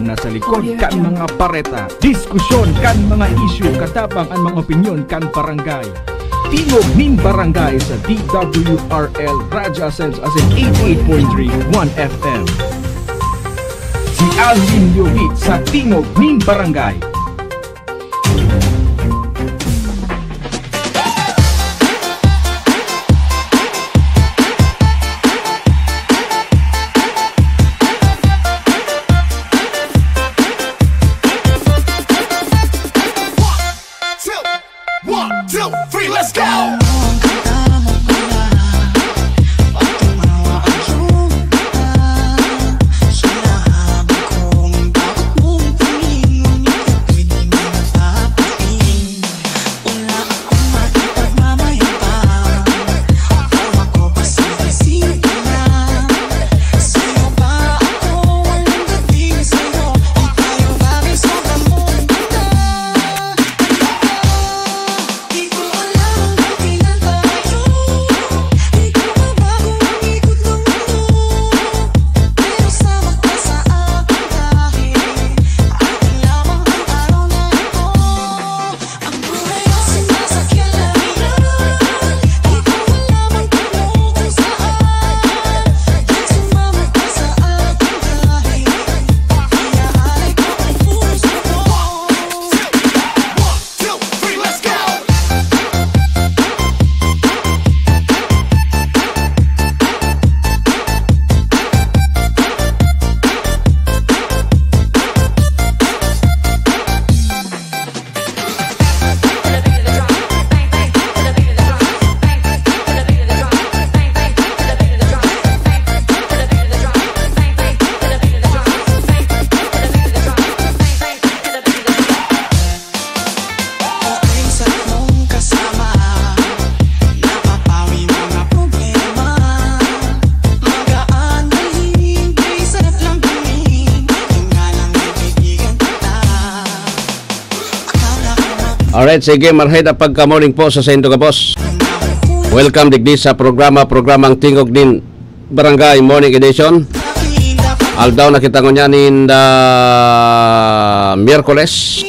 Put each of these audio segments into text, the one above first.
nasa likod kan mga pareta. Diskusyon kan mga issue, katabang ang mga opinyon kan barangay. Tingog nin barangay sa DWRL Radyo Ascens as in 88.3 1 FM. Si Alvin Yovit sa Tingog nin barangay. Alright, sige, marhayda pagka-morning po sa Sendo Kapos. Welcome digdi sa programang Tingog din Barangay Morning Edition. Aldaw na kita ngunyan in the Miyerkules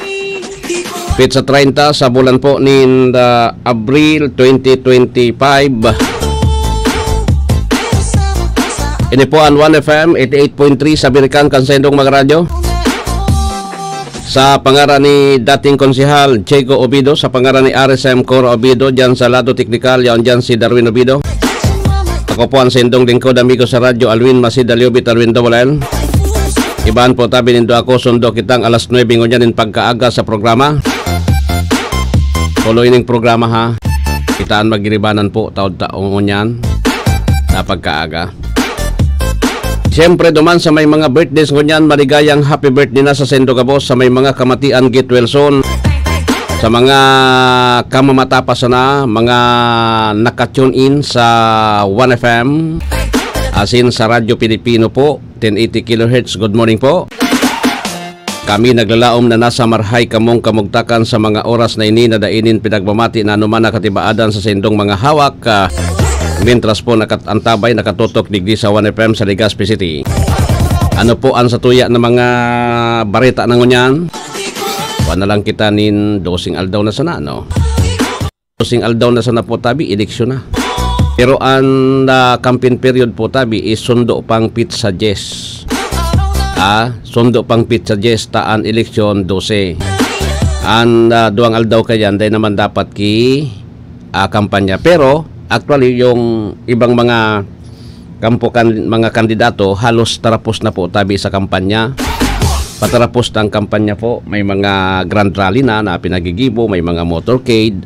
Pizza 30 sa bulan po nin Abril 2025. Ini po ang 1FM 88.3 sa Birikan Kansendong mga radyo. Sa pangaran ni dating konsehal Diego Obido, sa pangaran ni RSM Coro Obido, dyan sa lado teknikal, yan dyan si Darwin Obido. Ako po ang sendong lingkod amigo sa radyo, Alwin Masida Liobit, Alwin Dobolel. Iban po tabi nindo ako, sundo kitang alas 9 ngunyan in pagkaaga sa programa. Tuloy ning programa ha. Kitaan magiribanan po, taon-taon ngunyan na pagkaaga. Siyempre duman sa may mga birthdays ngunyan, maligayang happy birthday na sa Sendo Kapos. Sa may mga kamatian, get well soon. Sa mga kamamatapas na, mga naka-tune in sa 1FM, asin sa Radyo Pilipino po, 1080 kHz. Good morning po. Kami naglalaom na nasa marhay kamong kamugtakan sa mga oras na ini na dainin pinagmamati na anuman nakatibaadan sa sendong mga hawak. Mientras po nakatantabay, nakatutok digdi sa 1FM sa Legazpi City. Ano po ang satuya ng mga barita na ngunyan? Wala lang kita nin dosing aldaw na sana, no? Dosing aldaw na sana po tabi, eleksyon na. Pero ang campaign period po tabi is sundo pang pizza jess. Sundo pang pizza jess taan eleksyon 12. Ang duang aldaw kayan, dahil naman dapat ki kampanya. Pero actually, yung ibang mga mga kandidato halos tarapos na po tabi sa kampanya. Patarapos ng kampanya po, may mga grand rally na pinagigibo, may mga motorcade.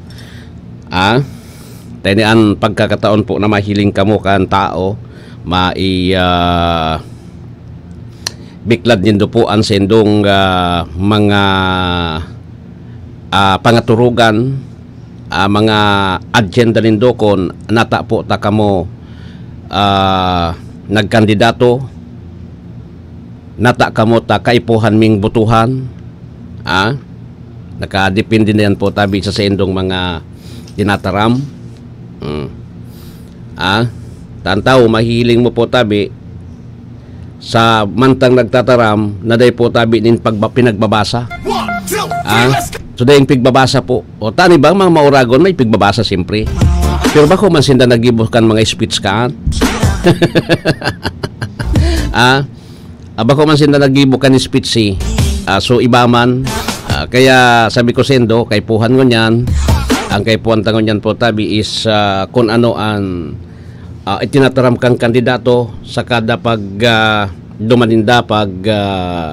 Tanian pagkakataon po na mahiling kamo kan tao, biklad nindo po ang sendong mga pangaturugan, mga agenda nindo kon nata po ta kamo nagkandidato, nata kamo ta kaipuhan ming butuhan, nakadepende na yan po tabi sa sendong mga tinataram. Tantaw mahiling mo po tabi sa mantang nagtataram na day po tabi nin pinagbabasa. So dahil pigbabasa po. O tani ba mga mauragon may pigbabasa siyempre. Pero bako man sinda nagibukan mga speech kaan? Bako man sinda nagibukan ni speech si. So iba man. Kaya sabi ko sendo, kay puhan ko niyan. Ang kay puhan tangon niyan po tabi is kung ano ang itinataram kang kandidato sa kada pag dumaninda pag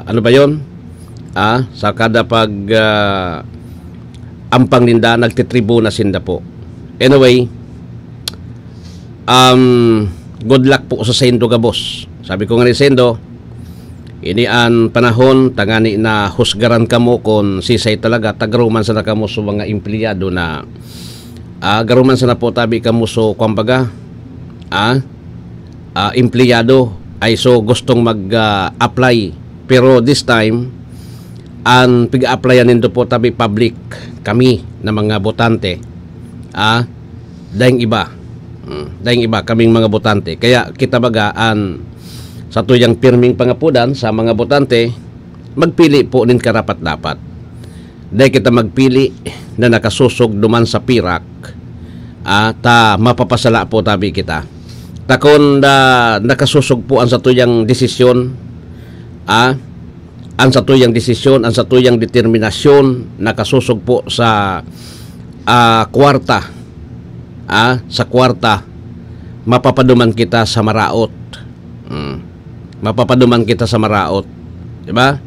ano ba yon? Sa kada pag ampang ninda nagtitribuna sinda po. Anyway, good luck po sa Sendo Gabos. Sabi ko nga ni Sendo, ini an panahon tangani na husgaran kamo kung sisay talaga tagaruman sa kamo so mga empleyado na garuman sa na po tabi kamo so kumbaga empleyado ay so gustong mag-apply pero this time ang pig-applyan nindo po tabi public kami na mga botante dahing iba kaming mga botante kaya kita bagaan sa tuyang pirming pangapudan sa mga botante magpili po nin karapat dapat dahil kita magpili na nakasusog duman sa pirak ta mapapasala po tabi kita takon nakasusog po ang sa tuyang desisyon ang sa tuyang desisyon ang sa tuyang determinasyon nakasusog po sa kwarta sa kwarta mapapaduman kita sa maraot mapapaduman kita sa maraot diba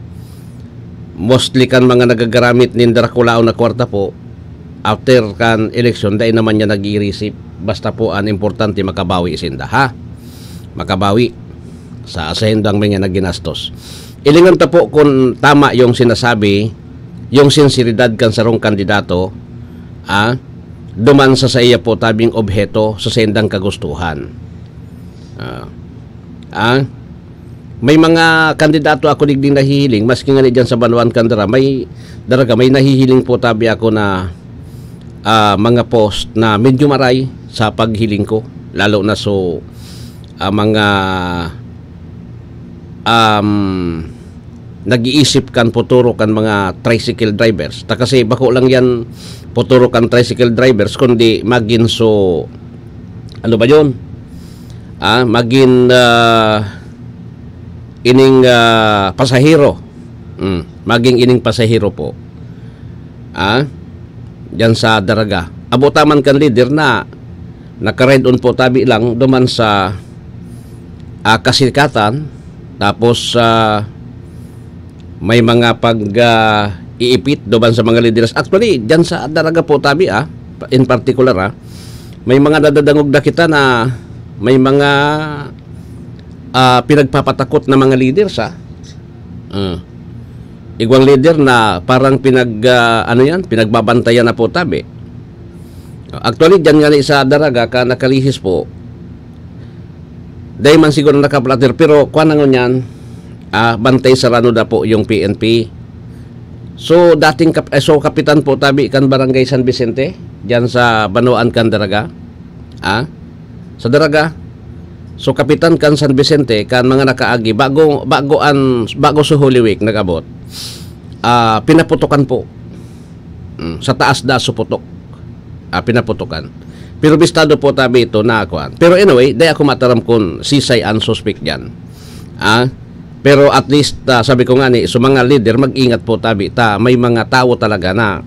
mostly kan mga nagagaramit nin Draculao na kwarta po after kan election dahil naman niya nag-i-receive basta po ang importante makabawi sinda makabawi sa asahindang mga naginastos ilingan ta po kung tama yung sinasabi yung sinseridad kan sarong kandidato duman sa iya po tabing obheto sa sendang kagustuhan may mga kandidato ako digding nahihiling maski nga dyan sa Banuan Kandara may nahihiling po tabi ako na mga post na medyo maray sa paghiling ko lalo na so mga nag-iisip kan puturo kan mga tricycle drivers kasi bako lang yan puturo kan tricycle drivers kundi magin so ano ba yun magin ining pasahero maging ining pasahero po dyan sa daraga abotaman kan leader na naka-ride on po tabi lang duman sa kasikatan tapos may mga iipit duman sa mga leaders actually dyan sa daraga po tabi in particular may mga nadadangog na kita na may mga pinagpapatakot na mga leaders igwang leader na parang pinagbabantayan na po tabi actually dyan nga sa daraga ka nakalihis po dahil man siguro nakaplater pero kuha na yan bantay sarano na po yung PNP so dating kapitan po tabi kan barangay San Vicente dyan sa Banuan kan daraga sa daraga so kapitan kan San Vicente kan mga nakaagi bago sa Holy Week nagabot pinaputokan po sa taas da suputok pinaputokan pero bistado po tabi ito na akuan pero anyway dahil ako mataram kung sisay ang suspect dyan pero at least sabi ko nga ni so mga leader mag-ingat po tabi may mga tao talaga na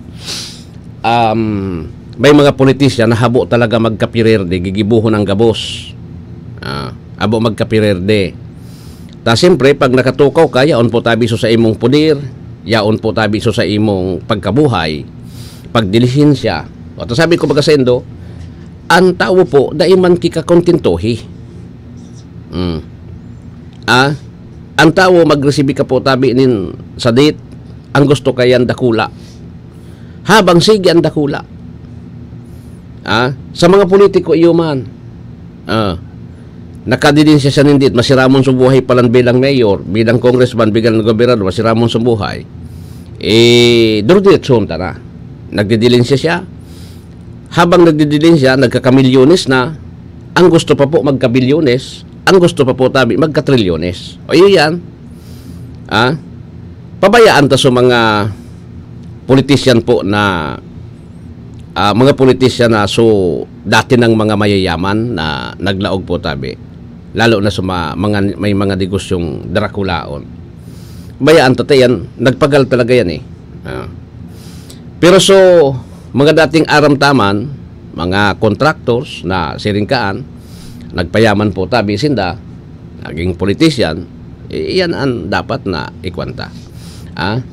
may mga politisyan na habo talaga magkapirerde gigibuhon ng gabos abo magkapirerde siyempre pag nakatukaw ka yaon po tabi so sa imong pudir yaon po tabi so sa imong pagkabuhay pagdilisensya o sabi ko bagasendo ang tao po daiman kikakontintohi ang tao magresibi ka po tabi nin sa date ang gusto kayan dakula habang sige ang dakula sa mga politiko iuman nakadidin siya nindit masiramon sa buhay palang bilang mayor bilang congressman bilang gobernador masiramon sa buhay durdiretson tara nagdidilin siya habang nagdidilin siya nagkakamilyones na ang gusto pa po magkabilyones ang gusto pa po tabi magka-trilyones. O iyan, pabayaan ta sa mga politician po na mga politician na so dati ng mga mayayaman na naglaog po tabi. Lalo na sa may mga negosyong Draculaon. Bayaan ta yan, nagpagal talaga yan eh. Pero so, mga dating aramtaman, mga contractors na siringkaan, nagpayaman po tabi sinda, naging politician, iyan ang dapat na ikwanta.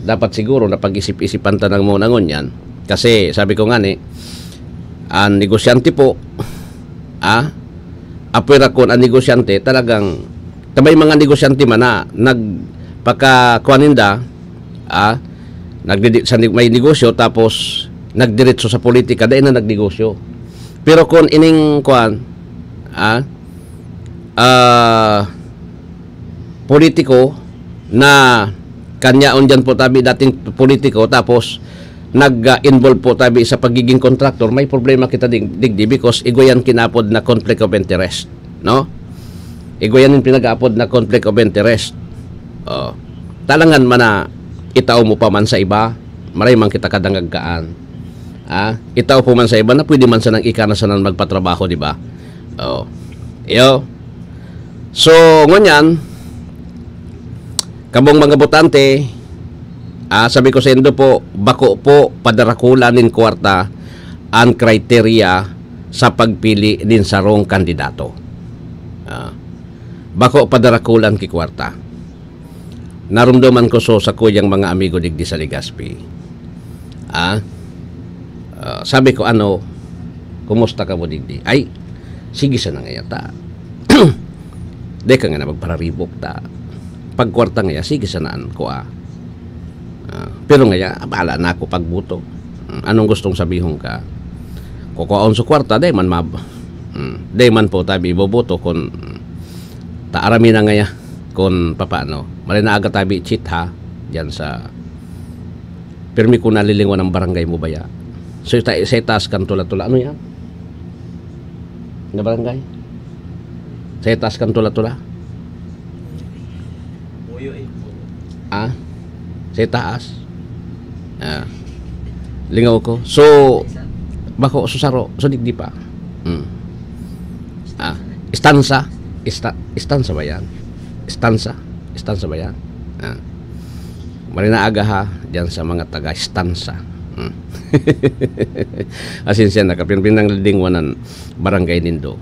Dapat siguro na pag-isip-isipan ta ng muna ngon yan. Kasi sabi ko nga ang negosyante po, apwera kon ang negosyante, talagang, tabay mga negosyante man na, nagpakakuaninda, may negosyo, tapos, nagdiretso sa politika, dahil na nagnegosyo. Pero kung ining politiko na kanyaon dyan po tabi dating politiko tapos nag-involve po tabi sa pagiging contractor, may problema kita digdi because igwayan kinapod na conflict of interest, no? Igwayan yung pinag-apod na conflict of interest. Talangan man na itaw mo pa man sa iba, maray man kita kadangagkaan. Itaw po man sa iba na pwede man sa nang ikanasanan magpatrabaho, di ba? So, ngunyan, kabong mga botante, sabi ko sa indo po, bako po padaraculanin kwarta ang kriteria sa pagpili din sa rong kandidato. Bako padarakulan ki kwarta. Narumdaman ko so sa kuyang mga amigo digdi sa Legazpi. Sabi ko, kumusta ka mo digdi? Ay, sige sa nangayata. Di ka nga na magpararibok ta. Pagkwarta ngaya, sige sa naan ko pero ngaya, bahala na ako pagbuto. Anong gustong sabihon ka? Kukuaon sa kwarta, day man day man po tabi iboboto kung taarami na ngaya kung papaano. Mali na aga tabi cheat ha, dyan sa pirmi ko nalilingwan ng barangay mo baya. So sa itaas kan tula-tula. Ano yan? Na barangay? Sa itaas kan tula-tula? Sa itaas? Lingaw ko. So, bako susaro. So, digdi pa. Istansa. Istansa ba yan? Istansa ba yan? Marina aga ha, dyan sa mga taga-istansa. Asin siya, nakapinpinang lilingwanan barangay nindo.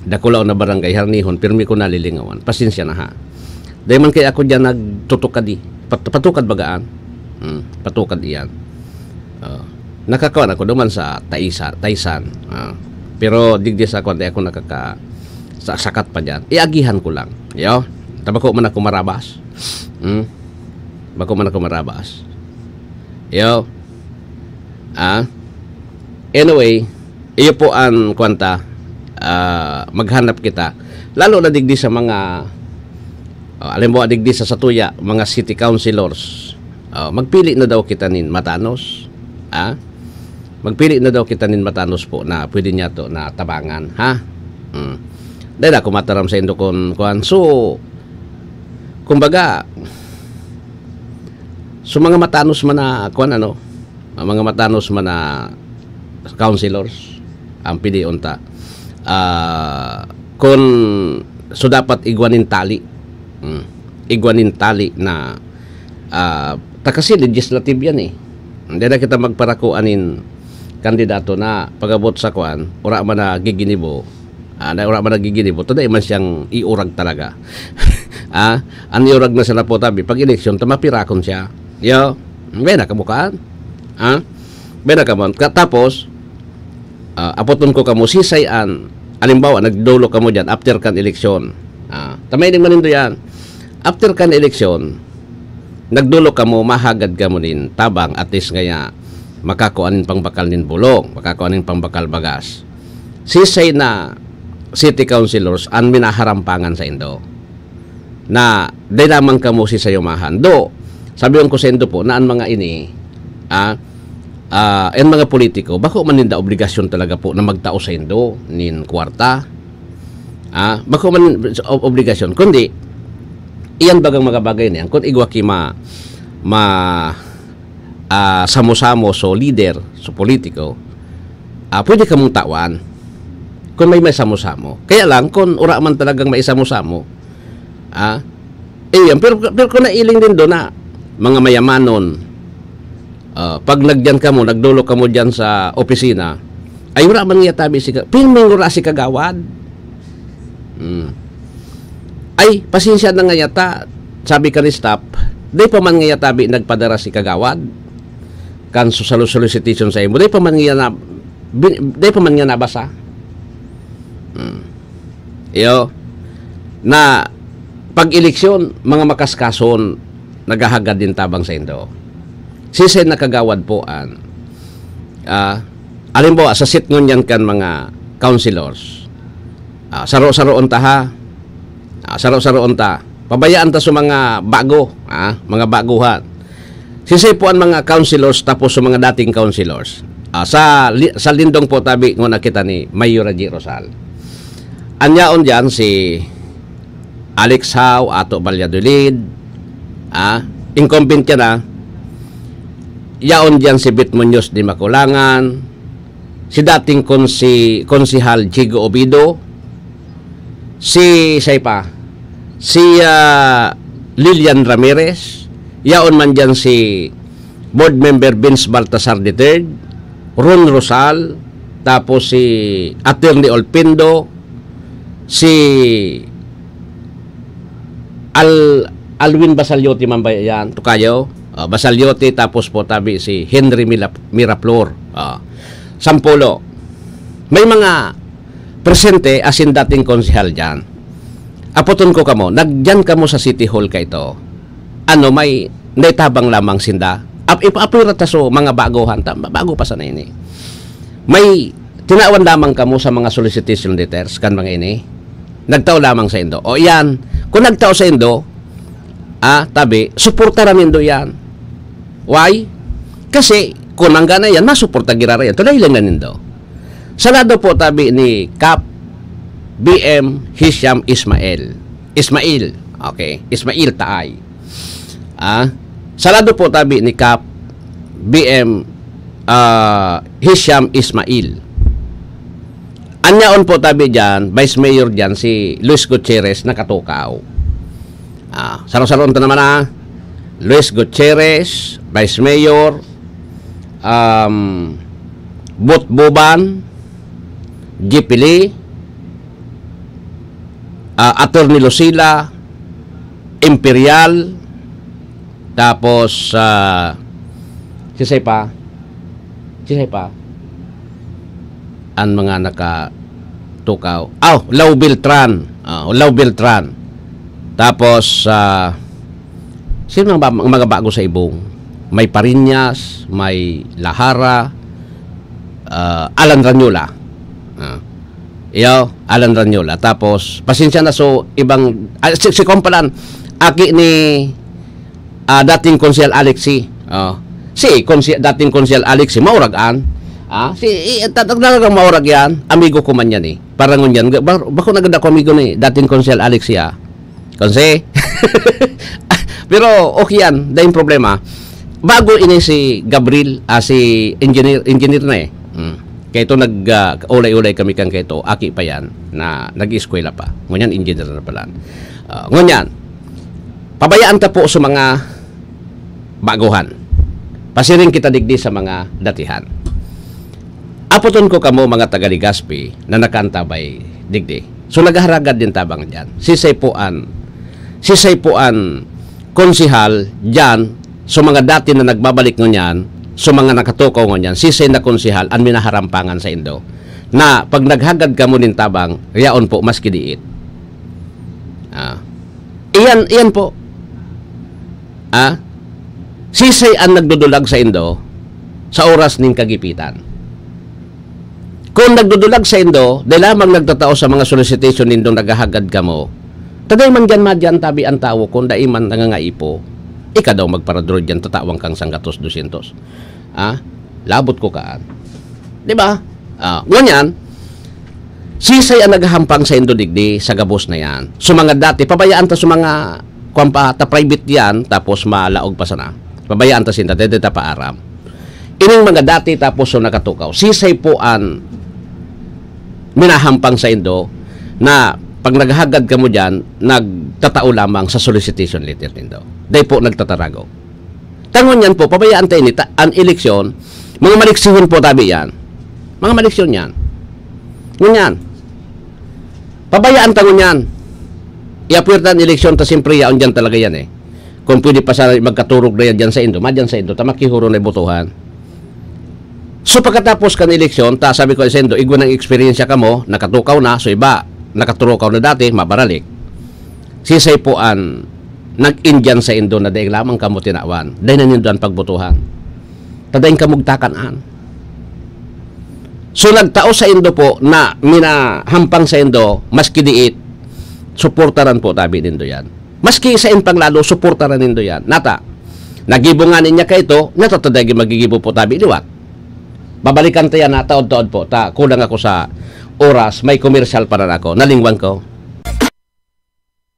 Dakulaw na barangay, harnihon, pirmi ko na lilingawan. Pasensya na ha. Dahil man kaya ako dyan nagtutukad patukad bagaan. Patukad iyan. Nakakawan ako duman sa Taisan. Pero digdi sa ako, ako sakat pa dyan. Iagihan ko lang. Tabako man ako marabas. Bako man ako marabas. Anyway, iyo po ang kwanta, maghanap kita. Lalo na digdi sa mga, alam mo, digdi sa Satuya, mga city councilors. Magpili na daw kita nin Matanos. Magpili na daw kita nin Matanos po na pwede niya to na tabangan. Dahil ako mataram sa Indokon. So, kumbaga, so mga Matanos man na, mga Matanos man na councilors, ang pili unta. Kung, so dapat igwanin tali. Igwanin tali na, kasi legislative yan eh. Hindi na kita magparakuanin kandidato na pagabot sa kuan, ura man na giginibo, ura man na giginibo, today man siyang iurag talaga. Ang iurag na sila po tabi, pag eleksyon, tamapirakon siya. Bena kamukaan. Bena kamon. Tapos, apoton ko kamo sisayan, alimbawa, nagdolo kamo dyan, after kan eleksyon. Tamay din manindo yan. After kan eleksyon, nagdulo ka mo, mahagad ka mo din tabang at least ngaya makakuanin pang bakal nin bulong, makakuanin pang bakal bagas. Sisay na city councilors ang minaharampangan sa Indo na di lamang ka mo sisay umahan. Do, sabihin ko sa Indo po na ang mga ini ang mga politiko, bako maninda obligasyon talaga po na magtao sa Indo nin kwarta. Bako man obligasyon, kundi iyan bagang mga bagay niyan kung igwaki samo-samo so leader, so politiko, pwede ka mong tawan kung may samo-samo. Kaya lang, kung ura man talagang may samo-samo, pero kung nailing din doon na mga mayamanon, pag nagdyan ka mo, nagdulo ka mo dyan sa opisina, ay ura man nga tabi si pilming ura si kagawad. Ay, pasensya na nga yata, sabi ka ni staff, di pa man nga yatabi nagpadara si kagawad, kan solicitation sa imo, di pa man nga nabasa. Iyo, na pag-eleksyon, mga makaskason, naghahagad din tabang sa indo. Sisay na kagawad po alin po, sa sit ngun yan kan mga councilors, saro-saroon ta ha, saro-saroon ta, pabayaan ta sa mga bago, mga baguhan. Sisay po ang mga councilors tapos sa mga dating councilors. Sa lindong po tabi ngun nakita ni Mayor G. Rosal. Anyaon dyan si Alex Howe, Ato Valladolid, incumbent yan yaon dyan si Bit Muñoz di Makulangan, si dating konsihal Chigo Obido, si Lilian Ramirez, yaon man dyan si board member Vince Baltasar III, Ron Rosal, tapos si Attorney Olpindo, si Alwin Basalyote man ba yan? Tukayo? Basalyote, tapos po tabi si Henry Miraflor. Sampulo. May mga presente asin dating konsehal dyan. Apoton ko kamo, nagdyan kamo sa City Hall ka ito. May naitabang lamang sinda. Ipapirata so mga baguhan. Bago pa sana ini. May tinawan lamang kamo sa mga solicitation letters kan mga ini. Nagtao lamang sa indo. O yan, kung nagtao sa indo, tabi, suportaran nindo yan. Why? Kasi, kung nanggana yan, masuporta girara yan. Tulay lang na nindo. Sa lado po tabi ni Cap BM Hisham Ismail. Okay. Ismail Taay. Sa lado po tabi ni Cap BM Hisham Ismail. Anyaon po tabi dyan, Vice Mayor dyan, si Luis Gutierrez na katukaw. Sarong-sarong ito naman Luis Gutierrez, Vice Mayor, Butbuban, Gipili, Attorney Lucila, Imperial, tapos sisay pa ang mga nakatukaw. Lau Beltran. Tapos sino mga bago sa ibong? May Pariñas, may Lahara, Alan Ranyola. Alan Ranyola. Tapos pasensya na so ibang si Kompalan aki ni dating konsehal Alexi. Dating konsehal Alexi mauragan. Talagang maurag yan. Amigo ko man yan Parang yan. Bako naganda ko amigo ni dating konsehal Alexi Konse. Pero okay yan. Dahil problema. Bago ini si Gabriel, si engineer na Kaya ito ulay-ulay kami kang kaya ito. Aki pa yan na nag-eskwela pa. Ngunyan, engineer na pala. Ngunyan, pabayaan ta po sa mga baguhan. Pasiring kita digdi sa mga datihan. Apoton ko kamo mga taga-Legazpi na nakantabay digdi. So nagaharagad din tabang dyan. Sisay po an konsihal dyan, so mga dati na nagbabalik ngunyan, so mga nakatukaw ngunyan, sisay na konsihal ang minaharampangan sa indo. Na pag naghagad ka mo din tabang, yaon po mas kidiit. Iyan po. Sisay ang nagdudulag sa indo sa oras ning kagipitan. Kung nagdudulag sa indo, dahil lamang nagtatao sa mga solicitation nindong naghahagad ka mo, taday man dyan madyan tabi ang tao kung dai man nangangaipo, ika daw magparadro dyan, tatawang kang 100-200. Labot ko kaan. Diba? Ngunyan, Sisay ang naghahampang sa Indodigdi sa gabos na yan. So mga dati, pabayaan ta sa mga ta private yan, tapos malaog pa sana. Pabayaan ta sinta, dede ta paaram. Ining mga dati tapos so nakatukaw. Sisay po ang minahampang sa Indo na pag naghagad ka mo dyan, nagtatao lamang sa solicitation letter nindo. Dahil po nagtatarago. Tangon yan po, pabayaan tayo ang eleksyon, mga maliksihon po tabi yan. Mga maliksyon yan. Ngunyan. Pabayaan tangon yan. I-apwerte ang eleksyon, ta siyempre yaon dyan talaga yan eh. Kung pwede pa sa magkaturog na yan dyan sa Indo, madyan sa Indo, ta makihuro na botohan. So pagkatapos kan eleksyon, ta sabi ko sa Indo, igwa ng experience ka mo, nakatukaw na, so iba, nakatukaw na dati, mabaralik. Sisay po ang nag-Indian sa Indo na dahil lamang kamo tinawan. Dahil na nindo ang pagbotohan. Tadayin kamugtakan-an. So nagtao sa Indo po na minahampang sa Indo, maski diit, suportaran po tabi nindo yan. Maski sa impang lalo, suportaran nindo yan. Nata, nagibunganin niya ka ito, natatadagi magigibo po tabi liwat. Babalikan tayo na taod-taod po. Kulang ako sa oras, may commercial para ako. Nalingwan ko.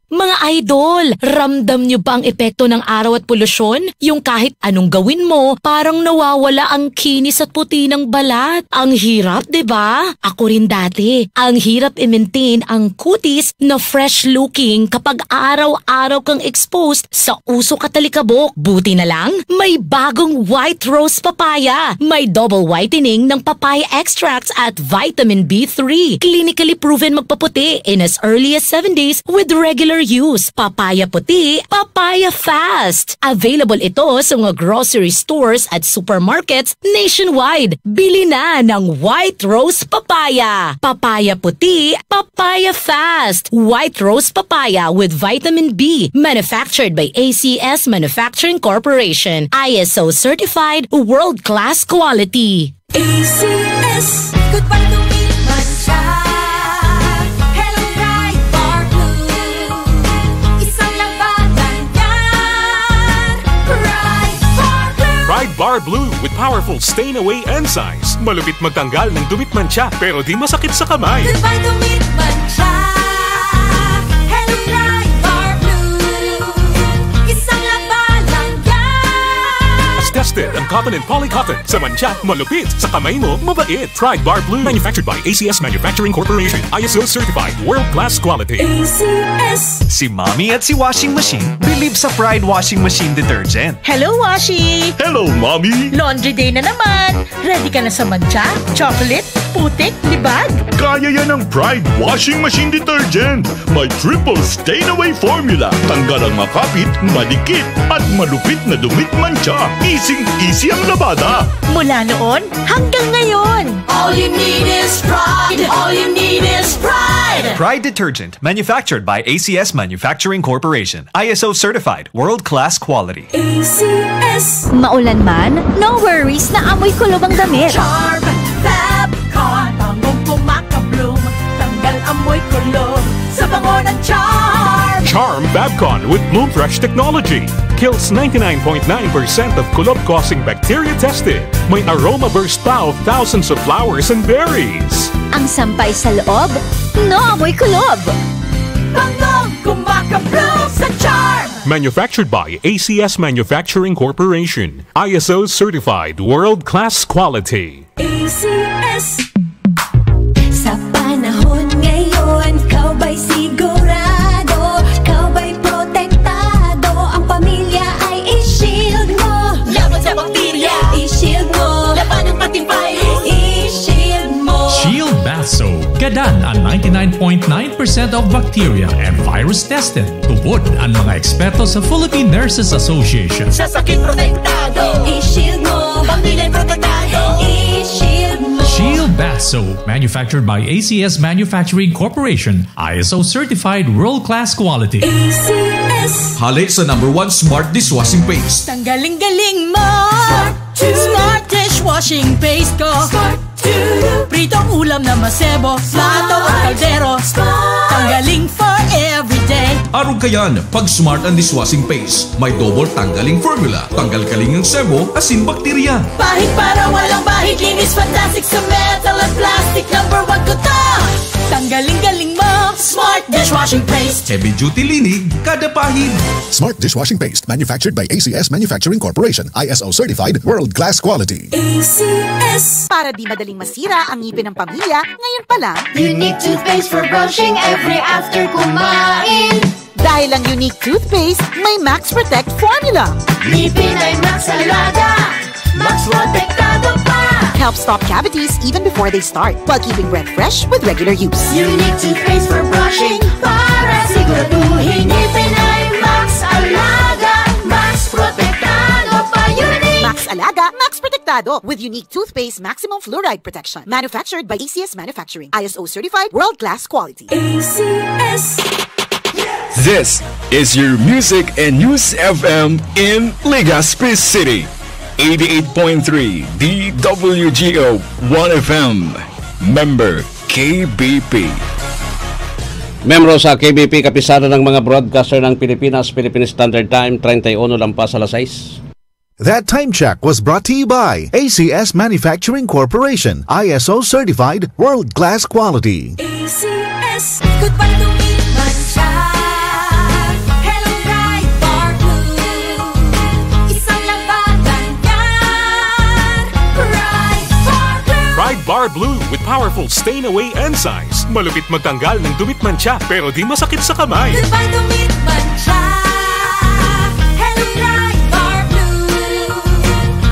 Mga idol, ramdam nyo ba ang epekto ng araw at polusyon? Yung kahit anong gawin mo, parang nawawala ang kinis at puti ng balat. Ang hirap, 'di ba? Ako rin dati. Ang hirap i-maintain ang kutis na fresh looking kapag araw-araw kang exposed sa usok at talikabok. Buti na lang, may bagong white rose papaya. May double whitening ng papaya extracts at vitamin B3. Clinically proven magpaputi in as early as 7 days with regular use. Papaya puti, papaya fast. Available ito sa mga grocery stores at supermarkets nationwide. Bili na ng White Rose Papaya. Papaya puti, papaya fast. White Rose Papaya with vitamin B. Manufactured by ACS Manufacturing Corporation. ISO certified, world-class quality. ACS, goodbye to me, Mancha. Hello, Pride Bar Blue. Isang labanan yan. Pride Bar Blue. Pride Bar Blue with powerful stain-away enzymes. Malupit magtanggal ng dumit mancha pero di masakit sa kamay. Goodbye to me, Mancha. Hello, Pride Bar Blue. Isang labanan yan. As tested ang cotton and polycotton. Sa mancha, malupit. Sa kamay mo, mabait. Pride Bar Blue. Manufactured by ACS Manufacturing Corporation. ISO certified. World-class quality. ACS. Si Mommy at si Washing Machine believe sa Pride Washing Machine Detergent. Hello, Washi! Hello, Mommy! Laundry day na naman! Ready ka na sa mancha, chocolate, putik, libag? Kaya yan ang Pride Washing Machine Detergent. May triple stain-away formula. Tanggal ang makapit, madikit, at malupit na dumit mancha. Easy ang labada. Mula noon hanggang ngayon! All you need is pride. All you need is pride. Pride Detergent, manufactured by ACS Manufacturing Corporation. ISO certified, world-class quality. ACS. Maulan man, no worries na amoy kulob ang damit. Charm Fabcon. Bangong kumaka-bloom. Tanggal amoy kulob sa bango ng Charm. Charm Babcon with Bloom Fresh technology. Kills 99.9% of kulob-causing bacteria tested. May aroma burst pa of thousands of flowers and berries. Ang sampay sa loob, no amoy kulob. Bangong kumaka-bloom sa Charm. Manufactured by ACS Manufacturing Corporation. ISO certified, world-class quality. ACS. Sa panahon ngayon, kau ba'y sigurado? Kau ba'y protektado? Ang pamilya ay i-shield mo. Laban sa bakterya, i-shield mo. Laban ng pati virus, i-shield mo. Shield Bath Soap. Gadan ang 99.9% of bacteria and virus tested. Tubod ang mga eksperto sa Philippine Nurses Association. Sa sakit protektado, i-shield mo. Pamilya protektado, i-shield mo. Shield Bath Soap. Manufactured by ACS Manufacturing Corporation. ISO certified, world-class quality. ACS. Hali sa #1 Smart Dishwashing Paste. Tanggaling-galing mo! to Smart dishwashing paste ko. Smart to Pritong ulam na masebo, plato o kaldero. Tanggaling for everyday. Araw kayan, pag Smart and Dishwashing Paste, may double tanggaling formula. Tanggal kaling ng sebo, asin bakterya. Bahid para walang bahid, linis fantastic sa metal at plastic. #1 ko to! Tanggaling-galing mo, Smart Dishwashing Paste. Heavy duty linig, kada pahid. Smart Dishwashing Paste, manufactured by ACS Manufacturing Corporation. ISO certified, world-class quality. ACS. Para di madaling masira ang ngipin ng pamilya, ngayon pa lang, Unique toothpaste for brushing every after kumain. Dahil ang Unique toothpaste, may Max Protect formula. Ngipin ay Max Alaga, Max Protektado pa. Helps stop cavities even before they start, while keeping breath fresh with regular use. Unique toothpaste for brushing, para siguraduhin ngipin ay Max Alaga, Max Protektado pa. Unique Max Alaga, Max Protektado with Unique toothpaste maximum fluoride protection. Manufactured by ACS Manufacturing. ISO certified, world-class quality. ACS. This is your Music and News FM in Legazpi City. 88.3 DWGO 1FM. Member KBP. Membro sa KBP, kapisada ng mga broadcaster ng Pilipinas, Philippine Standard Time, 31 lampas alas 6. That time check was brought to you by ACS Manufacturing Corporation. ISO certified, world-class quality. ACS. Good pa tumitman siya. Hello, Pride Bar Blue. Isang labanan yan. Pride Bar Blue. Pride Bar Blue with powerful stain-away enzymes. Malupit magtanggal ng dumit mancha pero di masakit sa kamay. Good pa tumitman siya. Hello, Pride Bar Blue.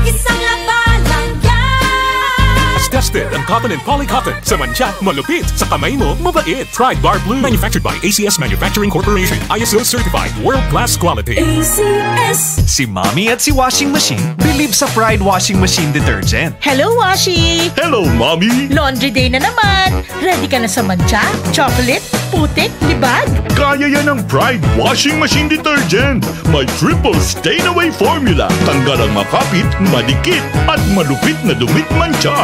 Isang labanan yan. As tested ang cotton and polycotton. Sa mancha, malupit. Sa kamay mo, mabait. Pride Bar Blue. Manufactured by ACS Manufacturing Corporation. ISO certified. World-class quality. ACS. Si Mommy at si Washing Machine believe sa Pride Washing Machine Detergent. Hello, Washi! Hello, Mommy! Laundry day na naman. Ready ka na sa mancha, chocolate, putik, libag? Kaya yan ang Pride Washing Machine Detergent. May triple stain-away formula. Tanggal ang makapit, madikit, at malupit na dumit mancha.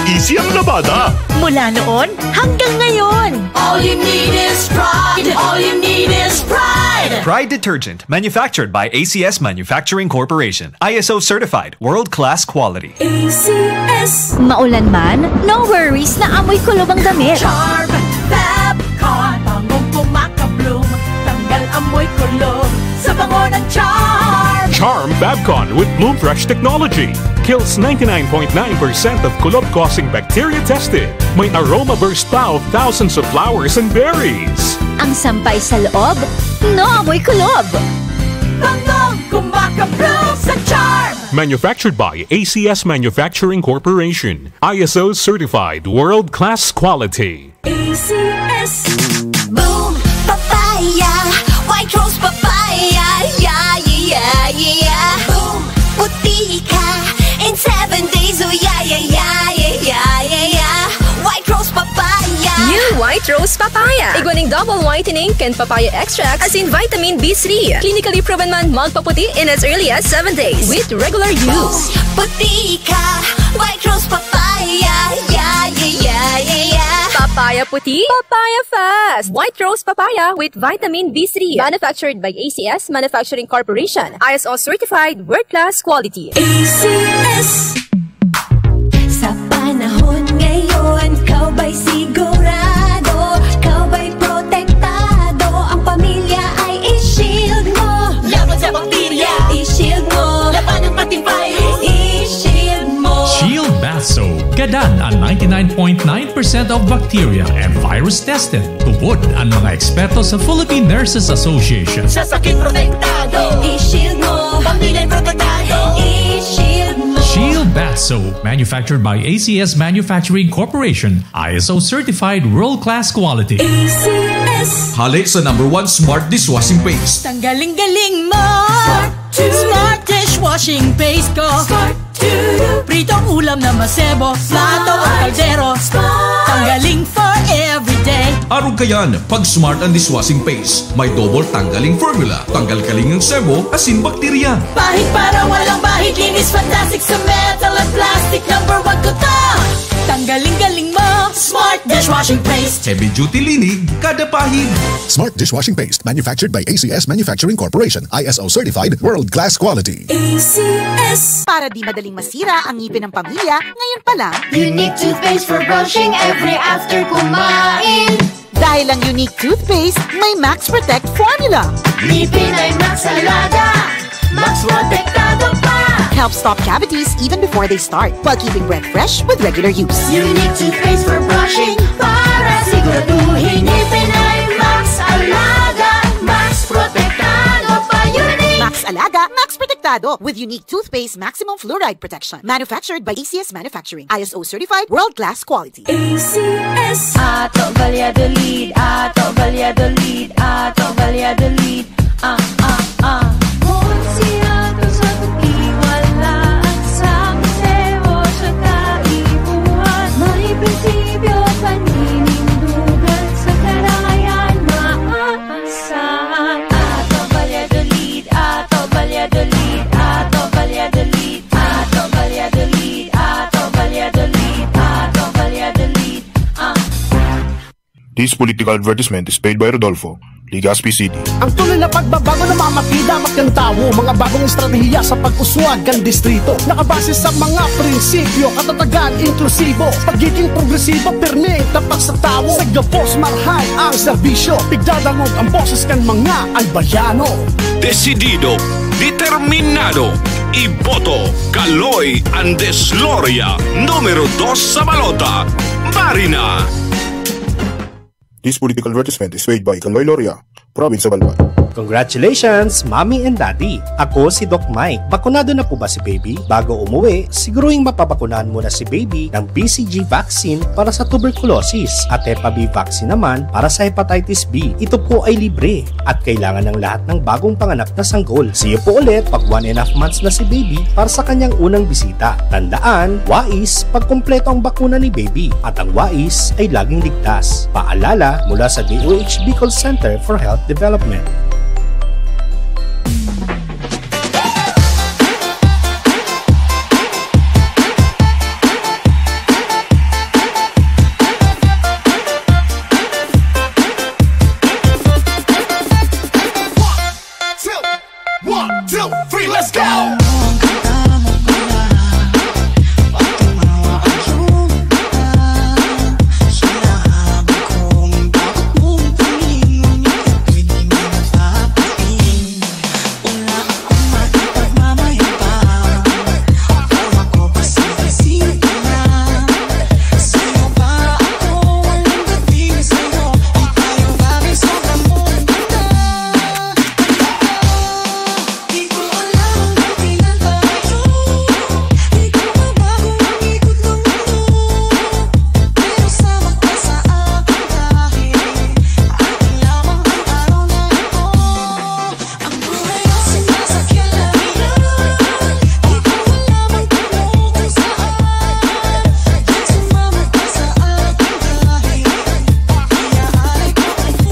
Easy ang labada. Mula noon hanggang ngayon. All you need is pride. All you need is pride. Pride Detergent, manufactured by ACS Manufacturing Corporation. ISO certified. World-class quality. ACS. Maulan man, no worries na amoy kulob ang damit. Charm, Fabcon, bangong pumakabloom. Tanggal amoy kulob sa bango ng Charm. Charm Babcon with Bloom Fresh technology. Kills 99.9% of kulob-causing bacteria tested. May aroma burst pa of thousands of flowers and berries. Ang sampay sa loob, no amoy kulob. Bangong kumakabloom sa Charm. Manufactured by ACS Manufacturing Corporation. ISO certified. World-class quality. ACS. Boom, papaya, white rose papaya, yeah, yeah, yeah. Boom, puti ka in 7 days, oh yeah, yeah, yeah, yeah, yeah, yeah. White rose papaya. New White Rose Papaya. Iguaning double whitening and papaya extract as in vitamin B3. Clinically proven man magpaputi in as early as 7 days with regular use. Puti ka, white rose papaya, yeah, yeah, yeah, yeah, yeah. Papaya puti, papaya fast. White Rose Papaya with vitamin B3. Manufactured by ACS Manufacturing Corporation. ISO certified, world-class quality. ACS. Sa panahon ngayon, kau ba'y sigurado? Kau ba'y protektado? Ang pamilya ay i-shield mo. Laban sa bakterya, i-shield mo. laban ng pating virus, i-shield mo. Shield Bath Soap. Gadan ang 99.9% of bacteria and virus tested. Tubod ang mga eksperto sa Philippine Nurses Association. sa sakit protektado. I-shield mo. Pamilya protektado. I-shield mo. Shield Bath Soap, manufactured by ACS Manufacturing Corporation. ISO certified, world-class quality. ACS. Hali sa #1 Smart Dishwashing Paste. Tanggaling-galing mo. Smart Dishwashing Paste ko. Pritong ulam na masebo, plato o kaldero. Tanggaling for everyday. Araw kayan, pag Smart ang Dishwashing Paste, may double tanggaling formula. Tanggal kaling ng sebo, asin bakterya. Pahit para walang bahid, linis fantastic sa metal at plastic. #1 ko to. Tanggaling-galing mo. Smart dishwashing paste. Heavy duty linig kada pahid. Smart dishwashing paste, manufactured by ACS Manufacturing Corporation, ISO certified, world-class quality. ACS. Para di madaling masira ang ngipin ng pamilya, ngayon pa lang, Unique toothpaste for brushing every after kumain. dahil ang unique toothpaste, may Max Protect formula. Ngipin ay Max Alaga, Max Protektado pa. Helps stop cavities even before they start, while keeping breath fresh with regular use. Unique toothpaste for brushing para siguraduhin ngipin ay Max Alaga, Max Protektado pa. Unique Max Alaga, Max Protectado with unique toothpaste maximum fluoride protection. Manufactured by ACS Manufacturing. ISO certified, world-class quality. ACS. Ato Valladolid, Ato Valladolid, Ato Valladolid. Monsiato sa pag-iwalaan sa museo sa kaibuhan. May prinsipyo, paninindugan sa karangayan maaasahan. Ato Valladolid, Ato Valladolid, Ato Valladolid, Ato Valladolid, Ato Valladolid, Ato Valladolid. This political advertisement is paid by Rodolfo, Legazpi City. Ang tuloy na pagbabago na mamakida magkantawo, mga bagong estratehiya sa pag-uswag kan distrito. Nakabase sa mga prinsipyo, katatagan, inklusibo, pagiging progresibo, pirmi, tapat sa tao. Sagapos marhay ang serbisyo, pigdadangog ang boses kan mga albayano. Decidido, determinado, iboto, Kaloy Andes Loria, numero 2 sa balota, Marina. This political advertisement is paid by Kaloy Loria, Province of Alban. Congratulations, Mommy and Daddy! Ako si Doc Mike. Bakunado na po ba si Baby? Bago umuwi, siguruhing mapabakunahan muna si Baby ng BCG vaccine para sa tuberculosis at Hepa B vaccine naman para sa hepatitis B. Ito po ay libre at kailangan ng lahat ng bagong panganak na sanggol. See you po ulit pag 1.5 months na si Baby para sa kanyang unang bisita. Tandaan, wais pag kumpleto ang bakuna ni Baby at ang wais ay laging ligtas. Paalala mula sa DOH Bicol Center for Health Development.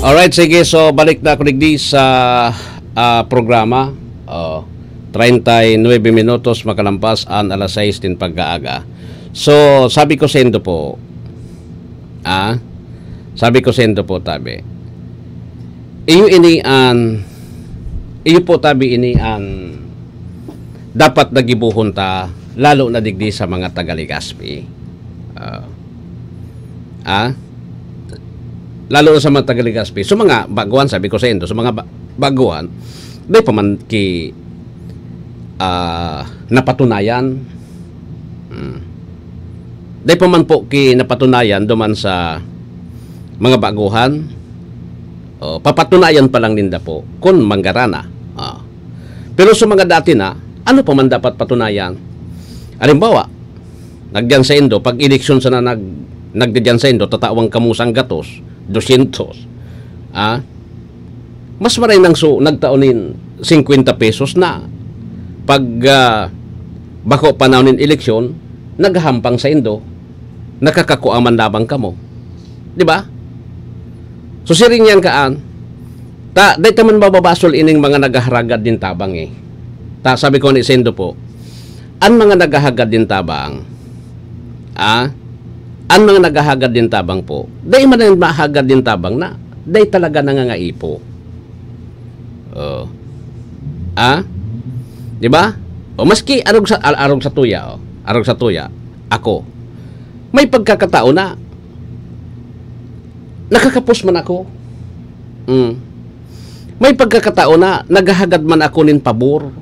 Alright, sige. So, balik na ako digdi sa programa. 39 minutos makalampas ang alas 6 din pagkaaga. So, sabi ko sa Indo po, tabi. Iyo po tabi dapat nagibuhon ta, lalo na digdi sa mga taga-Legazpi. Lalo na sa mga taga-Legazpi. So mga baguhan, sabi ko sa Indo, sa mga baguhan, di pa man napatunayan. Di pa man po napatunayan duman sa mga baguhan. Papatunayan pa lang ninda po kung manggarana. Pero sa mga dati na, ano pa man dapat patunayan? Halimbawa, nagdiyan sa Indo, pag eleksyon sa nagdiyan sa Indo, tatawang kamusang gatos, 200. Mas maray nang nagtaonin 50 pesos na. Pag bako panahon ng eleksyon, naghahampang sa Indo, nakakakuaman labang kamo. Di ba? So siring yan kaan, dahil taman bababasol ining mga nagaharagad din tabang sabi ko ni sa Indo po, ang mga nagahagad din tabang, ang mga naghahagad din tabang po, dahil man ang mahagad din tabang na, dahil talaga nangangaipo. Di ba? O maski arog sa tuya, ako, may pagkakataon na, nakakapos man ako. May pagkakataon na, naghahagad man ako nin pabor,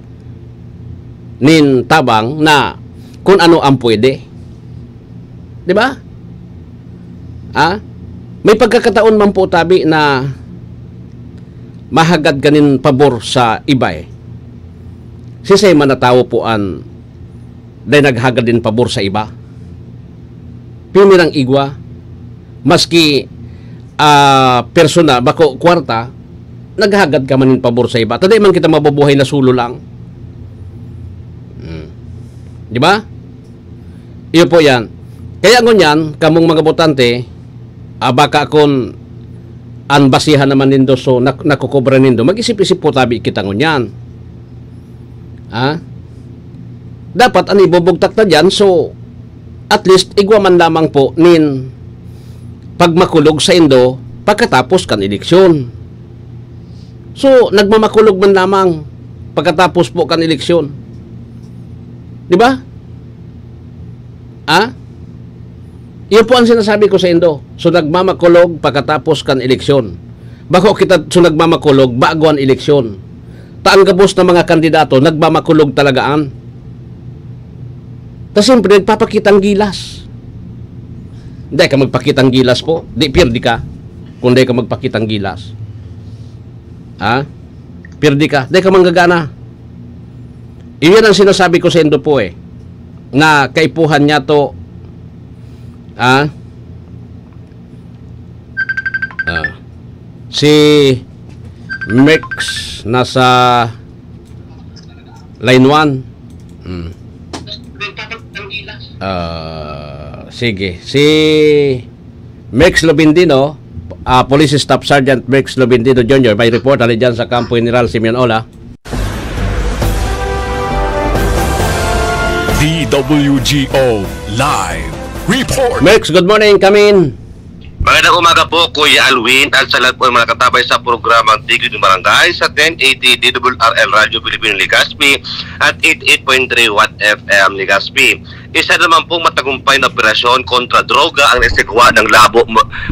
nin tabang na, kung ano ang pwede. Di ba? May pagkakataon man po tabi na mahagad ganin pabor sa iba eh. Sisay man na tao po an dahil naghagad din pabor sa iba. Pinirang igwa, maski persona, bako kwarta, naghagad ka manin pabor sa iba. Taday man kita mabubuhay na sulo lang. Di ba? Iyo po yan. Kaya ngunyan, kamong mga botante, baka kung ang basihan naman nindo so nakukubra nindo, mag-isip-isip po tabi kita ngunyan. Dapat ang ibubugtak na dyan, so at least igwa man lamang po nin pagmakulog sa indo pagkatapos kan eleksyon. So nagmamakulog man lamang pagkatapos po kan eleksyon. Di ba? Iyon po ang sinasabi ko sa indo. So nagmamakulog pagkatapos kan eleksyon. Bako kita so nagmamakulog bago ang eleksyon. Taan gabos na mga kandidato nagmamakulog talagaan. Tapos siyempre nagpapakitang gilas. Hindi ka magpakitang gilas po. Di pirdi ka. Kung di ka magpakitang gilas. Pirdi ka. Di ka manggagana. Iyon ang sinasabi ko sa indo po eh. Na kaipuhan niya to si Mex nasa line 1. Sige, si Mex Lobindino, Police Staff Sergeant Mex Lobindino Jr. may report ali dyan sa Campo General Simeon Ola. DWGO Live Report. Mex, good morning, come in. Magandang umaga po, Kuya Alwin, at sa lahat po ng mga katabay sa programang Tigil ng Barangay sa 1080 DWRL Radio Pilipino Legazpi at 88.3 Watt FM Legazpi. Isa naman pong matagumpay na operasyon kontra droga ang naisagawa ng Labo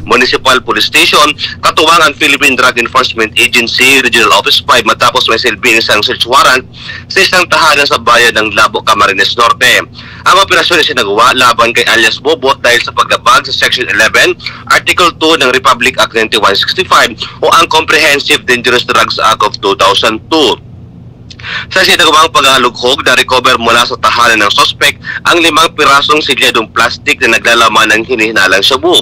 Municipal Police Station, katuwang ang Philippine Drug Enforcement Agency Regional Office 5 matapos may silbing isang search warrant sa isang tahanan sa bayan ng Labo, Camarines Norte. Ang operasyon ay sinagawa laban kay alias Bobot dahil sa paglabag sa Section 11, Article 2 ng Republic Act 9165 o ang Comprehensive Dangerous Drugs Act of 2002. Sa sinagawang paghalughog na recover mula sa tahanan ng suspect ang 5 pirasong silyadong plastic na naglalaman ng hinihinalang shabu.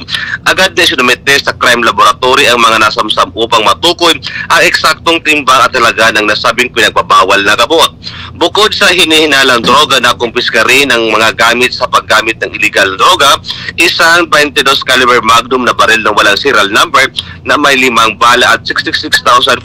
Agad na sinumite sa crime laboratory ang mga nasamsam upang matukoy ang eksaktong timbang at halaga ng nasabing pinagbabawal na gamot. Bukod sa hinihinalang droga, na kumpiska rin ang mga gamit sa paggamit ng illegal droga, isang 22 caliber Magnum na baril ng walang serial number na may 5 bala at 66,450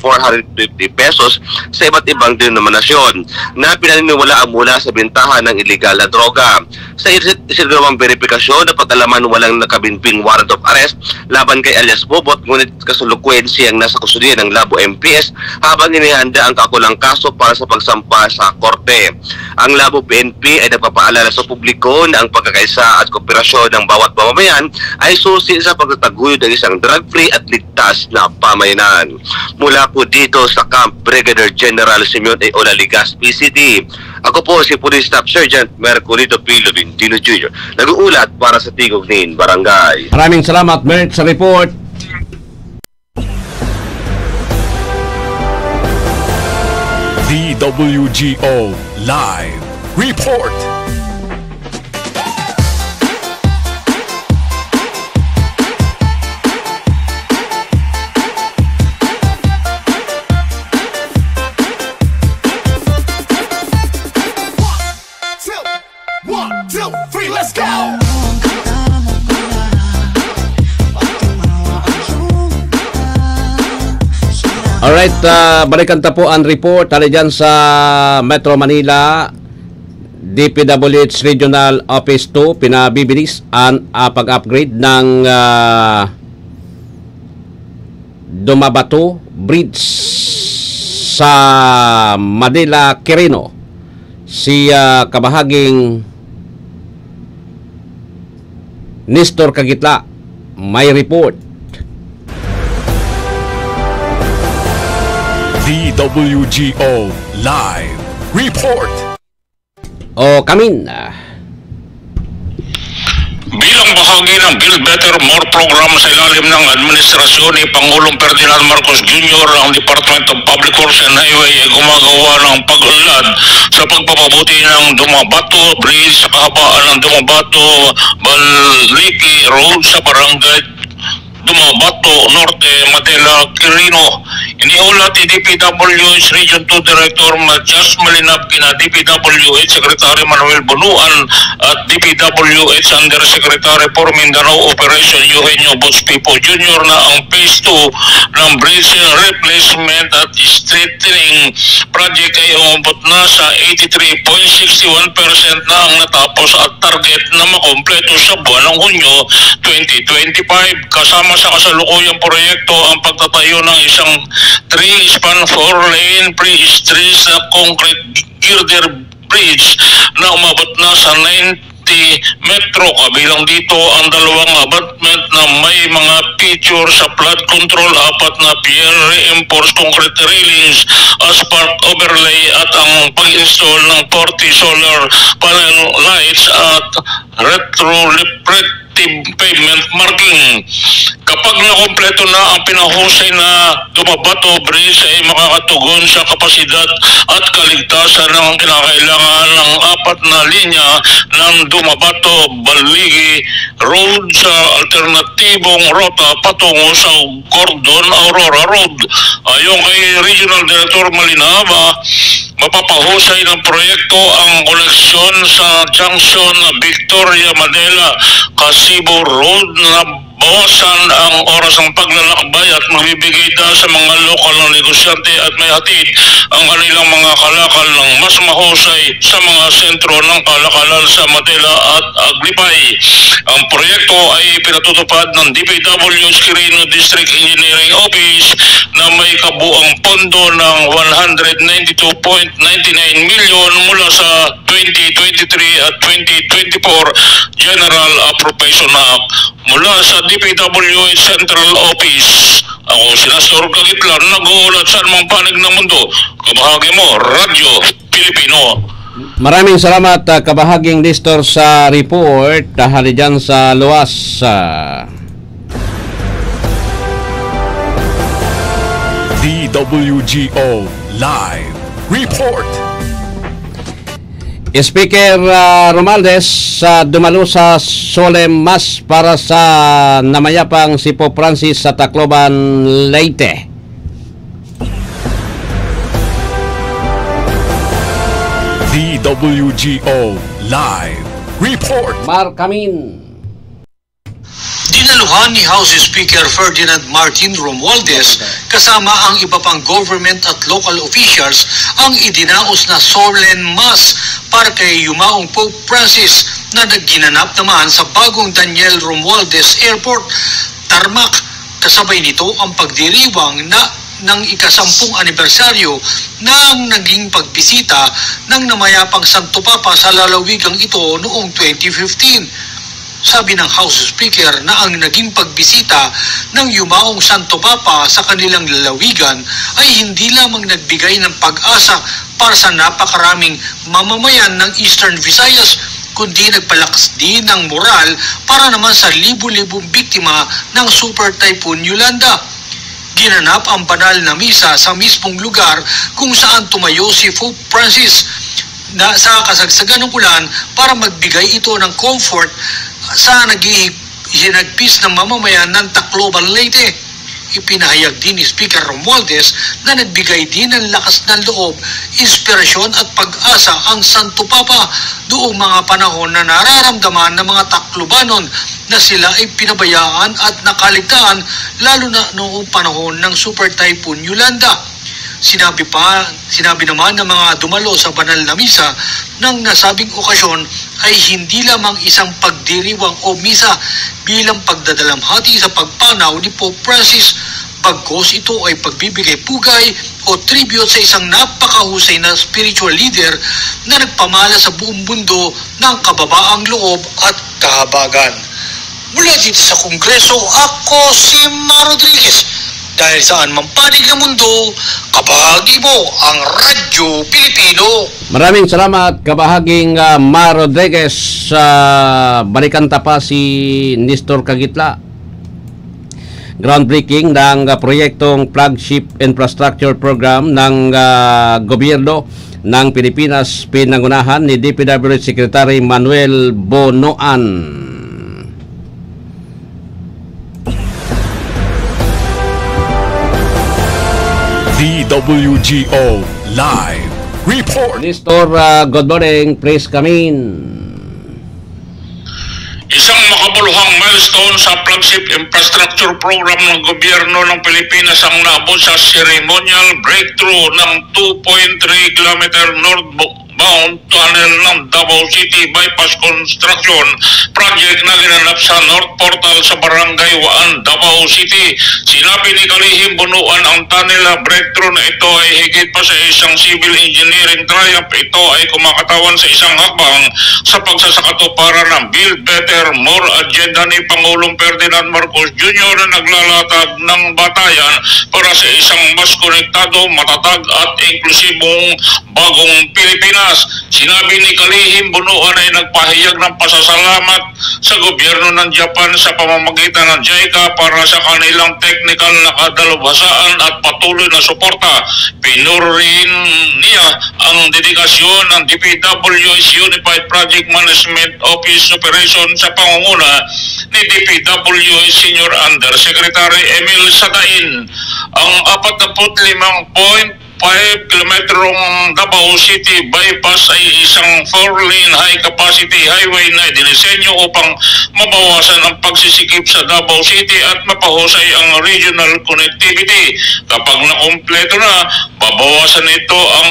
pesos sa iba't ibang denominasyon na pinaniniwalaan mula sa bintahan ng illegal na droga. Sa isinagawang verifikasyon, napatalaman walang nakabinbing warrant of arrest laban kay alias Bobot, ngunit kasalukuyan siyang nasa kustudiya ng Labo MPS habang inihanda ang kakulang kaso para sa pagsampa sa korte. Ang Labo PNP ay nagpapaalala sa publiko na ang pagkakaisa at kooperasyon ng bawat mamamayan ay susi sa pagtataguyod ng isang drug-free at ligtas na pamayanan. Mula po dito sa Camp Brigadier General Simeon A. Ola, Legazpi City. Ako po si Police Staff Sergeant Merculito P. Lobindino Jr. nag-uulat para sa Tigog Nin Barangay. Maraming salamat, Mert, sa report. DWGO Live Report. Alright, balikan ta po ang report tali dyan sa Metro Manila. DPWH Regional Office 2 pinabibilis ang pag-upgrade ng Dumabato Bridge sa Manila Quirino. Si kabahaging Nestor Kagitla may report. DWGO Live Report. O Kamin. Bilang bahagi ng Build Better More program sa ilalim ng administrasyon ni Pangulong Ferdinand Marcos Jr., ang Department of Public Works and Highway ay gumagawa ng pag-unlad sa pagpapabuti ng Dumabato Bridge sa kahabaan ng Dumabato-Baliki Road sa Barangay Dumabato Norte, Manila Quirino. Iniulat ni DPWH Region 2 Director Matias Malinap kina DPWH Secretary Manuel Bunuan at DPWH Undersecretary for Mindanao Operation Eugenio Bospipo Jr. na ang Phase 2 ng bridge replacement at strengthening project ay umabot na sa 83.61% na ang natapos at target na makompleto sa buwan ng Hunyo 2025. Kasama sa kasalukuyang proyekto ang pagtatayo ng isang 3-span 4-lane pre-stressed na concrete girder bridge na umabot na sa 90 metro. Kabilang dito ang dalawang abutment na may mga feature sa flood control, 4 na pier reinforced concrete railings, asphalt overlay at ang pag-install ng 40 solar panel lights at retroreflective pavement marking. Kapag nakompleto na ang pinahusay na Dumabato Bridge ay makakatugon sa kapasidad at kaligtasan ng kinakailangan ng 4 na linya ng Dumabato-Baligi Road sa alternatibong rota patungo sa Gordon Aurora Road. Ayon kay Regional Director Malinaba, mapapahusay ng proyekto ang koneksyon sa junction Victoria Manila Casibo Road na bawasan ang oras ng paglalakbay at magbibigay dahil sa mga lokal na negosyante at may hatid ang kanilang mga kalakal ng mas mahusay sa mga sentro ng kalakalan sa Manila at Aglipay. Ang proyekto ay pinatutupad ng DPWH Quirino District Engineering Office na may kabuang pondo ng 192.99 million mula sa 2023 at 2024 General Appropriation Act. Mula sa DPWH Central Office, ako si Nestor Kagitla, nag-uulat sa anumang panig ng mundo. Kabahagi mo, Radyo Pilipino. Maraming salamat kabahaging Nestor sa report dahil dyan sa luwas. DWGO Live Report. Speaker Romualdez dumalo sa solemn mass para sa namayapang si Pope Francis sa Tacloban, Leyte. DWGO Live Report. Mark Camin. Dinaluhan ni House Speaker Ferdinand Martin Romualdez kasama ang iba pang government at local officials ang idinaos na solemn mass para kay yumaong Pope Francis na nagginanap naman sa bagong Daniel Romualdez Airport, Tarmac. Kasabay nito ang pagdiriwang ng ika-10 anibersaryo ng naging pagbisita ng namayapang Santo Papa sa lalawigang ito noong 2015. Sabi ng House Speaker na ang naging pagbisita ng yumaong Santo Papa sa kanilang lalawigan ay hindi lamang nagbigay ng pag-asa para sa napakaraming mamamayan ng Eastern Visayas, kundi nagpalakas din ng moral para naman sa libu-libong biktima ng Super Typhoon Yolanda. Ginanap ang banal na misa sa mismong lugar kung saan tumayo si Pope Francis na sa kasagsagan ng ulan para magbigay ito ng comfort sa hinagpis ng mamamayan ng Tacloban, Leyte. Ipinahayag din ni Speaker Romualdez na nagbigay din ng lakas ng loob, inspirasyon at pag-asa ang Santo Papa doong mga panahon na nararamdaman ng mga Taclobanon na sila ay pinabayaan at nakaligtaan lalo na noong panahon ng Super Typhoon Yolanda. Sinabi naman ng mga dumalo sa banal na misa ng nasabing okasyon ay hindi lamang isang pagdiriwang o misa bilang pagdadalamhati sa pagpanaw ni Pope Francis, pagkos ito ay pagbibigay pugay o tribute sa isang napakahusay na spiritual leader na nagpamala sa buong mundo ng kababaang loob at kahabagan. Mula dito sa Kongreso, ako si Mar Rodriguez. Dahil saan mang panig ng mundo, kabahagi mo ang Radyo Pilipino. Maraming salamat, kabahaging Mar Rodriguez. Balikan pa si Nestor Kagitla. Groundbreaking ng proyektong flagship infrastructure program ng gobyerno ng Pilipinas, pinangunahan ni DPWH Secretary Manuel Bonoan. DWGO Live Report. Nestor, good morning. Please come in. Isang makabuluhang milestone sa flagship infrastructure program ng gobyerno ng Pilipinas ang naabot sa ceremonial breakthrough ng 2.3 km northbound tunnel ng Davao City Bypass Construction Project na ginanap sa North Portal sa Barangay Waan, Davao City. Sinabi ni Kalihim Bunuan ang tunnel breakthrough na ito ay higit pa sa isang civil engineering triumph. Ito ay kumakatawan sa isang hakbang sa pagsasakatuparan ng Build Better, More agenda ni Pangulong Ferdinand Marcos Jr. na naglalatag ng batayan para sa isang mas konektado, matatag at inklusibong bagong Pilipinas. Sinabi ni Kalihim Bunuan ay nagpahayag ng pasasalamat sa gobyerno ng Japan sa pamamagitan ng JICA para sa kanilang technical na kadalubhasaan at patuloy na suporta. Pinurin niya ang dedikasyon ng DPWH Unified Project Management Office Operation sa pangunguna ni DPWH Senior Undersecretary Emil Sadain. Ang 45.5 kilometrong Davao City Bypass ay isang 4-lane high-capacity highway na dinisenyo upang mabawasan ang pagsisikip sa Davao City at mapahusay ang regional connectivity. Kapag nakumpleto na, babawasan ito ang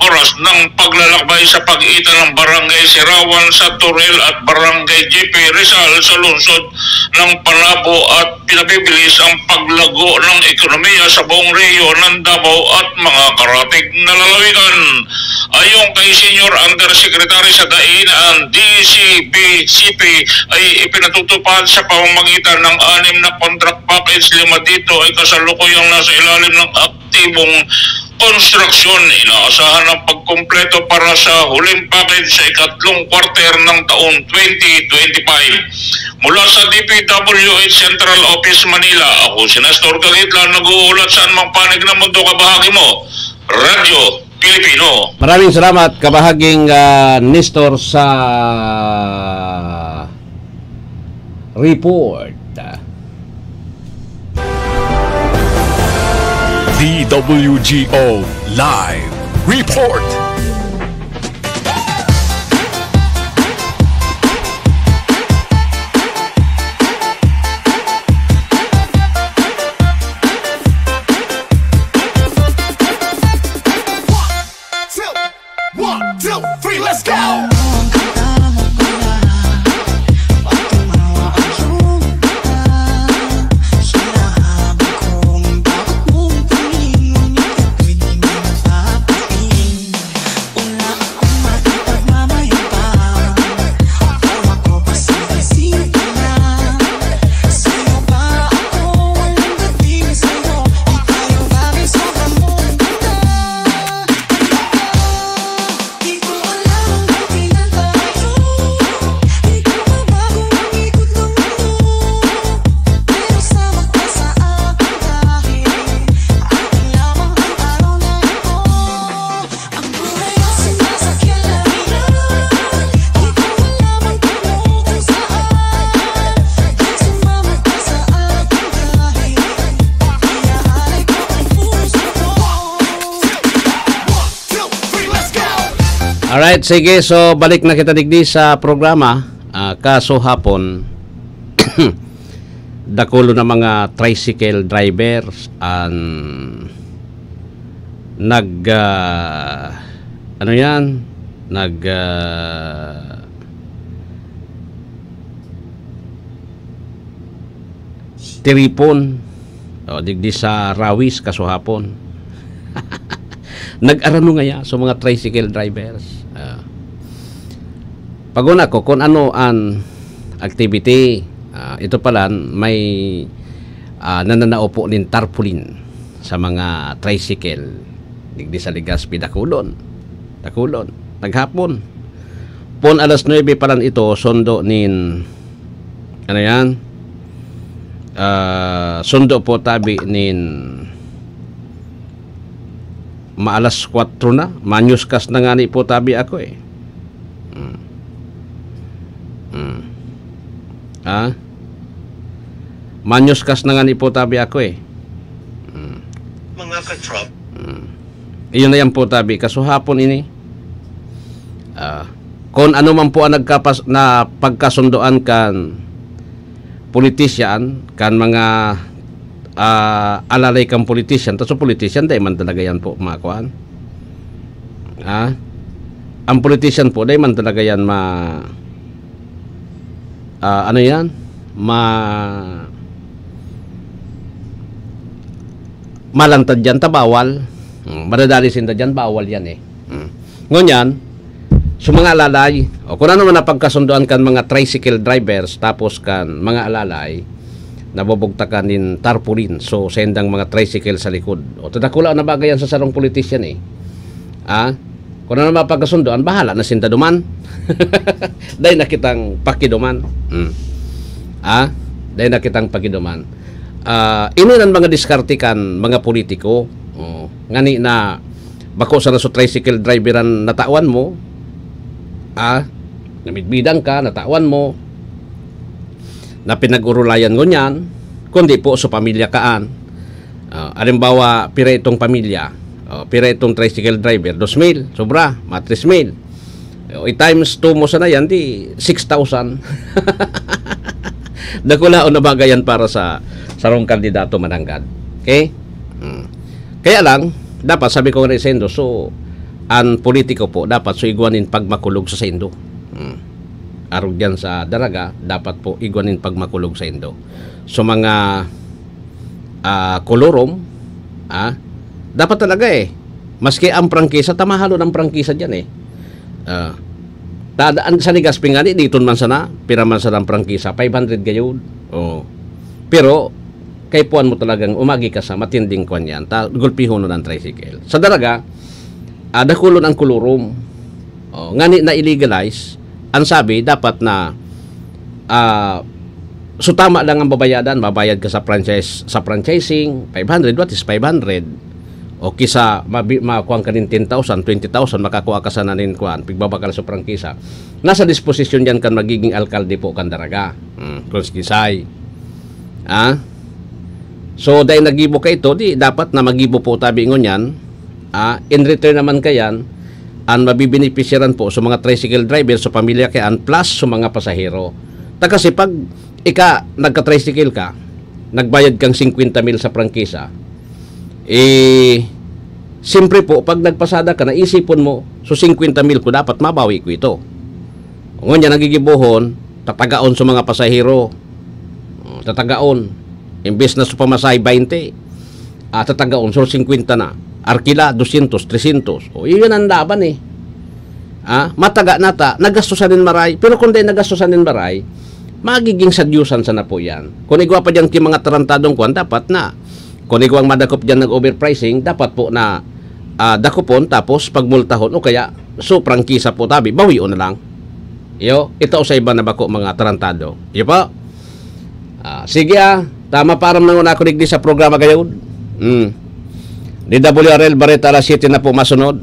oras ng paglalakbay sa pagitan ng Barangay Sirawan sa Turel at Barangay JP Rizal sa lungsod ng Panabo at pinabibilis ang paglago ng ekonomiya sa buong rehiyon ng Davao at mga karatig na lalawigan. Ayon kay Senior Undersecretary Sadain, ang DCBCP ay ipinatutupad sa pamamagitan ng 6 na contract package. 5 dito ay kasalukuyang nasa ilalim ng aktibong konstruksyon. Inaasahan ang pagkumpleto para sa huling package sa ikatlong quarter ng taong 2025. Mula sa DPWH Central Office Manila, ako si Nestor Kagitla, nag-uulat saan mang panig ng mundo, kabahagi mo, Radyo Pilipino. Maraming salamat, kabahaging Nestor, sa report. DWGO Live Report. One, two, three, let's go! Alright, sige. So, balik na kita digdi sa programa. Kaso hapon, dakulo na mga tricycle drivers and ano yan, tiripon digdi sa rawis kasuhapon. Nag-arano nga ya so mga tricycle drivers. Paguna ko kung ano an activity, ito pala may nananaupo nin tarpaulin sa mga tricycle digdi sa Legazpi Dakulon naghapon pon alas 9 palan ito sundo nin ano yan sundo po tabi nin maalas 4 na manyuskas na nga ni po tabi ako manyuskas na nga ni po tabi ako mga katrop. Iyon na yan po tabi kasuhapon ini kung ano man po ang na pagkasundoan kan politisyan kan mga alalay kang politisyan tapos politisyan dahil man talaga yan po makuhaan ang politisyan po dahil man talaga yan ano yan malantad dyan tabawal madadalisin na dyan bawal yan ngunyan so mga alalay kung ano man napagkasundoan kan mga tricycle drivers tapos kan mga alalay nabubugtakan din tarpaulin so sendang mga tricycle sa likod tadakula na bagay yan sa sarong politisyan kung ano mapagkasundoan bahala na sinda duman dahil nakitang pakiduman dahil nakitang pakiduman ini ng mga diskartikan mga politiko ngani na bako sa naso tricycle driveran natawan mo namidbidang ka natawan mo na pinag-urulayan ngunyan kundi po sa pamilya kaan alimbawa pira itong pamilya pira itong tricycle driver 2,000 sobra mga 3,000 i-times 2 mo sana yan di 6,000 nakula o nabagayan para sa sarong kandidato mananggad okay kaya lang dapat sabi ko nga sa Indo so ang politiko po dapat so igwanin pagmakulog sa Indo arog dyan sa daraga dapat po igwanin pagmakulog sa Indo so mga kolorom dapat talaga maski ang prangkisa tamahalo ng prangkisa dyan tadaan sa Legazpi nga dito man sana piraman sa ng prangkisa 500 gayon pero kay puan mo talagang umagi ka sa matinding kwan yan gulpihon ng tricycle sa daraga dakulon ang kulurum ngani na illegalize ang sabi dapat na so tama lang ang babayadan babayad ka sa franchising 500 what is 500 o kisa makuha ka rin 10,000 20,000 makakuha ka sa nanin kuan pigbabakal sa prangkisa nasa disposisyon yan kan magiging alkalde po kan daraga kung kisay so dahil nagibo ka ito di dapat na magibo po tabi ngunyan in return naman kayan ang mabibinipisiran po sa mga tricycle driver sa pamilya kayan plus sa mga pasahero kasi pag nagka-tricycle ka nagbayad kang 50,000 sa prangkisa siyempre po pag nagpasada ka naisipon mo so 50,000 ko dapat mabawi ko ito ngunyan nagigibuhon tatagaon sa mga pasahero tatagaon imbes na sa pamasahe 20 tatagaon so 50 na arkila 200, 300 yun ang laban mataga nata nagastusanin maray pero kung di nagastusanin maray magiging sadyusan sana po yan kung igwa pa dyan ki mga tarantadong kuwan dapat na kung igwang madakop dyan nag-overpricing dapat po na dakopon tapos pagmultahon o kaya so prangkisa po tabi bawi o na lang ito sa iba na bako mga tarantado po sige tama param nang una ko digdi sa programa gayon DWRL Barreta alas 7 na po masunod